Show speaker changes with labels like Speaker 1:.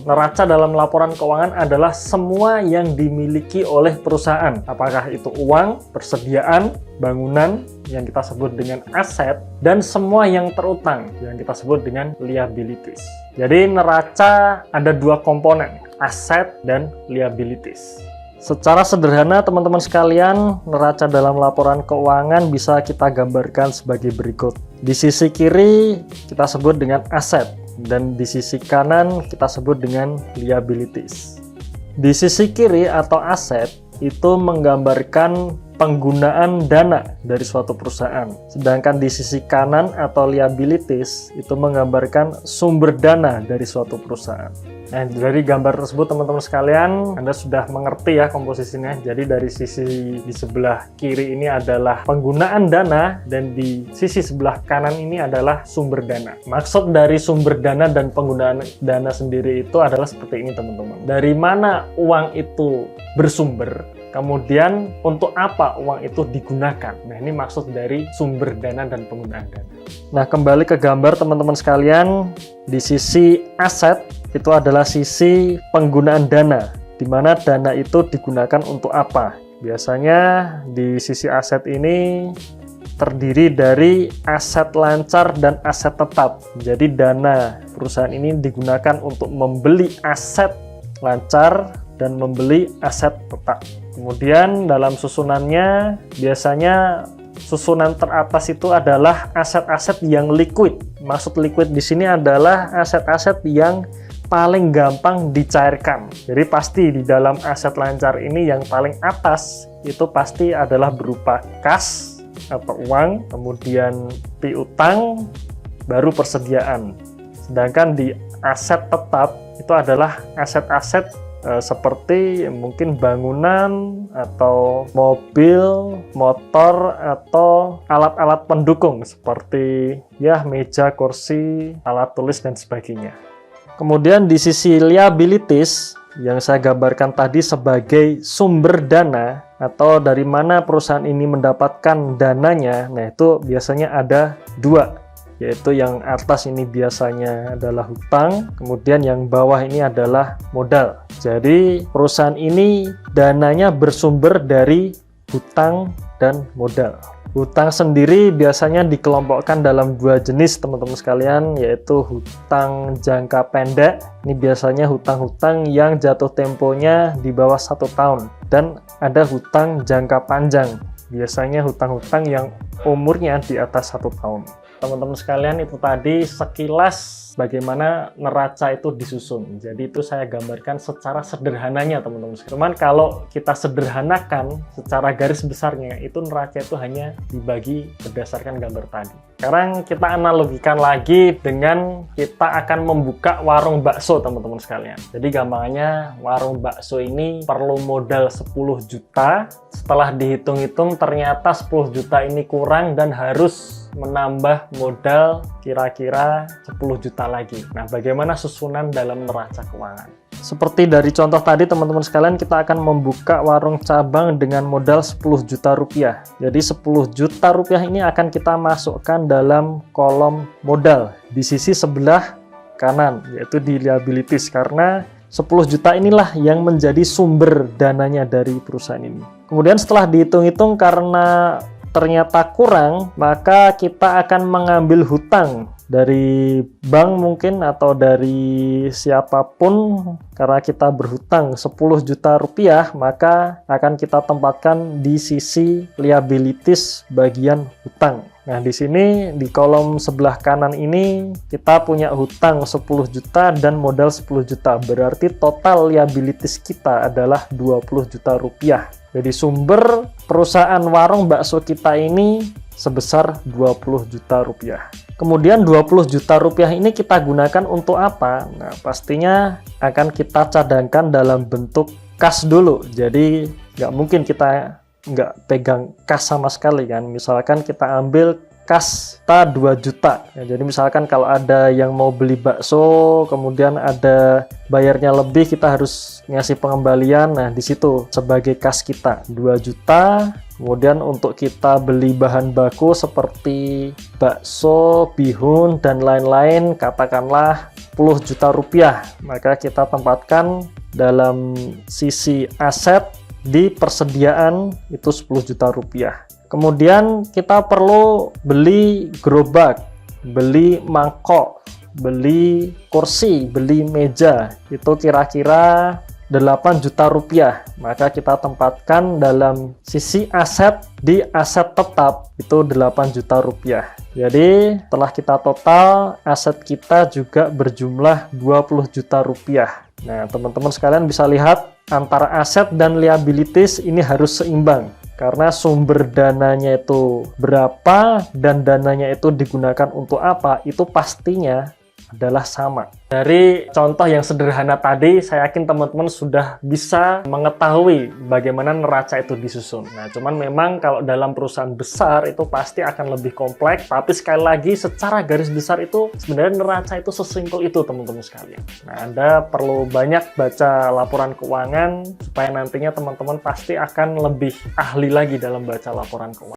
Speaker 1: neraca dalam laporan keuangan adalah semua yang dimiliki oleh perusahaan. Apakah itu uang, persediaan, bangunan yang kita sebut dengan aset, dan semua yang terutang yang kita sebut dengan liabilities. Jadi neraca ada dua komponen, aset dan liabilities. Secara sederhana teman-teman sekalian, neraca dalam laporan keuangan bisa kita gambarkan sebagai berikut. Di sisi kiri kita sebut dengan aset, dan di sisi kanan kita sebut dengan liabilities. Di sisi kiri atau aset itu menggambarkan penggunaan dana dari suatu perusahaan. Sedangkan di sisi kanan atau liabilities itu menggambarkan sumber dana dari suatu perusahaan. Nah, dari gambar tersebut teman-teman sekalian, Anda sudah mengerti ya komposisinya. Jadi dari sisi di sebelah kiri ini adalah penggunaan dana, dan di sisi sebelah kanan ini adalah sumber dana. Maksud dari sumber dana dan penggunaan dana sendiri itu adalah seperti ini teman-teman. Dari mana uang itu bersumber, kemudian untuk apa uang itu digunakan. Nah, ini maksud dari sumber dana dan penggunaan dana. Nah, kembali ke gambar teman-teman sekalian, di sisi aset itu adalah sisi penggunaan dana, di mana dana itu digunakan untuk apa. Biasanya di sisi aset ini terdiri dari aset lancar dan aset tetap. Jadi dana perusahaan ini digunakan untuk membeli aset lancar dan membeli aset tetap. Kemudian dalam susunannya biasanya susunan teratas itu adalah aset-aset yang liquid. Maksud liquid di sini adalah aset-aset yang paling gampang dicairkan. Jadi pasti di dalam aset lancar ini yang paling atas itu pasti adalah berupa kas atau uang, kemudian piutang, baru persediaan. Sedangkan di aset tetap itu adalah aset-aset seperti mungkin bangunan atau mobil, motor, atau alat-alat pendukung seperti ya meja, kursi, alat tulis dan sebagainya. Kemudian di sisi liabilities yang saya gambarkan tadi sebagai sumber dana atau dari mana perusahaan ini mendapatkan dananya, nah itu biasanya ada dua, yaitu yang atas ini biasanya adalah hutang, kemudian yang bawah ini adalah modal. Jadi perusahaan ini dananya bersumber dari hutang dan modal. Hutang sendiri biasanya dikelompokkan dalam dua jenis teman-teman sekalian, yaitu hutang jangka pendek. Ini biasanya hutang-hutang yang jatuh temponya di bawah 1 tahun, dan ada hutang jangka panjang, biasanya hutang-hutang yang umurnya di atas 1 tahun. Teman-teman sekalian, itu tadi sekilas bagaimana neraca itu disusun. Jadi itu saya gambarkan secara sederhananya teman-teman. Cuman kalau kita sederhanakan secara garis besarnya, itu neraca itu hanya dibagi berdasarkan gambar tadi. Sekarang kita analogikan lagi dengan kita akan membuka warung bakso teman-teman sekalian. Jadi gampangannya warung bakso ini perlu modal 10 juta. Setelah dihitung-hitung ternyata 10 juta ini kurang dan harus menambah modal kira-kira 10 juta lagi. Nah, bagaimana susunan dalam neraca keuangan? Seperti dari contoh tadi teman-teman sekalian, kita akan membuka warung cabang dengan modal 10 juta rupiah. Jadi 10 juta rupiah ini akan kita masukkan dalam kolom modal di sisi sebelah kanan, yaitu di liabilities, karena 10 juta inilah yang menjadi sumber dananya dari perusahaan ini. Kemudian setelah dihitung-hitung karena ternyata kurang, maka kita akan mengambil hutang dari bank mungkin atau dari siapapun. Karena kita berhutang 10 juta rupiah, maka akan kita tempatkan di sisi liabilities bagian hutang. Nah, di sini di kolom sebelah kanan ini kita punya hutang 10 juta dan modal 10 juta. Berarti total liabilities kita adalah 20 juta rupiah. Jadi sumber perusahaan warung bakso kita ini sebesar 20 juta rupiah. Kemudian 20 juta rupiah ini kita gunakan untuk apa? Nah, pastinya akan kita cadangkan dalam bentuk kas dulu. Jadi nggak mungkin kita nggak pegang kas sama sekali kan. Misalkan kita ambil kas kita 2 juta. Ya, jadi misalkan kalau ada yang mau beli bakso, kemudian ada bayarnya lebih, kita harus ngasih pengembalian. Nah, di situ sebagai kas kita 2 juta. Kemudian untuk kita beli bahan baku seperti bakso, bihun, dan lain-lain, katakanlah 10 juta rupiah. Maka kita tempatkan dalam sisi aset di persediaan itu 10 juta rupiah. Kemudian kita perlu beli gerobak, beli mangkok, beli kursi, beli meja. Itu kira-kira 8 juta rupiah. Maka kita tempatkan dalam sisi aset di aset tetap itu 8 juta rupiah. Jadi setelah kita total, aset kita juga berjumlah 20 juta rupiah. Nah, teman-teman sekalian bisa lihat antara aset dan liabilities ini harus seimbang. Karena sumber dananya itu berapa dan dananya itu digunakan untuk apa, itu pastinya adalah sama. Dari contoh yang sederhana tadi, saya yakin teman-teman sudah bisa mengetahui bagaimana neraca itu disusun. Nah, cuman memang kalau dalam perusahaan besar itu pasti akan lebih kompleks, tapi sekali lagi secara garis besar itu sebenarnya neraca itu sesimpel itu, teman-teman sekalian. Nah, Anda perlu banyak baca laporan keuangan supaya nantinya teman-teman pasti akan lebih ahli lagi dalam baca laporan keuangan.